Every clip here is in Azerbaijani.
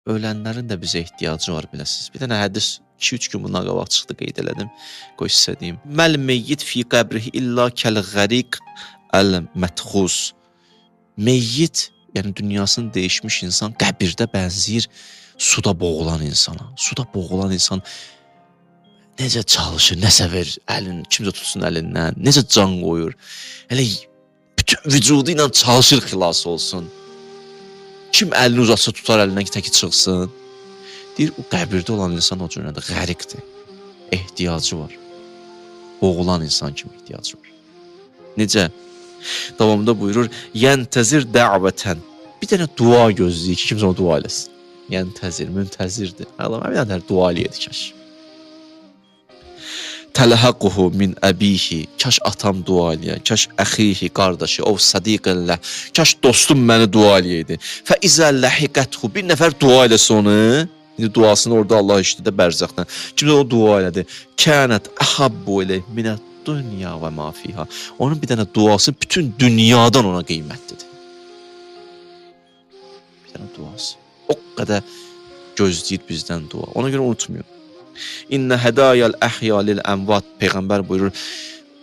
ölənlərin də bizə ehtiyacı var biləsiniz. Bir dənə hədis 2-3 gün bundan qabaq çıxdı, qeyd elədim. Qoy sizə deyim. Məl meyyit fi qəbrihi illa kəl qəriq əl-mətxuz. Meyyit, yəni dünyasını dəyişmiş insan qəbirdə bənzəyir suda boğulan insana. Suda boğulan insan necə çalışır, nəsə verir, əlin, kimsə tutsun əlindən, necə can qoyur. Elə bütün vücudu ilə çalışır xilas olsun. Kim əlini uzatsa tutar əlindən ki, təki çıxsın. Deyir, o qəbirdə olan insan o cürədir, qəriqdir. Ehtiyacı var. Boğulan insan kimi ehtiyacı var. Necə? Davamında buyurur, yəntəzir dəvətən. Bir dənə dua gözləyir ki, kimsə ona dua eləsin. Yəntəzir, müntəzirdir. Allah, bir dənə dua eləyədi kaş. Tələhəquhu min əbihi. Kaş atam dua eləyən, kaş əxihi, qardaşı, o sadiqəllə, kaş dostum məni dua eləyəydi. Fə izə ləhiqəthu. Bir nəfər dua eləsə onu, indi duasını orada Allah işlədə bərzəxdən. Kimsə o dua elədi. Kənət əhabbu eləyh minət dünya və ma fiha. Onun bir dənə duası bütün dünyadan ona qiymətlidir. Bir dənə duası. O qədər gözləyir bizdən dua. Ona görə unutmayın. İnnə hədayəl əhyalil əmvat. Peyğəmbər buyurur,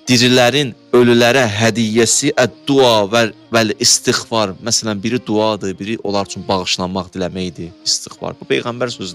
dirilərin ölülərə hədiyyəsi əd-dua vəl istiğfar. Məsələn, biri duadır, biri onlar üçün bağışlanmaq diləməkdir, istiğfar. Bu Peyğəmbər sözüdür.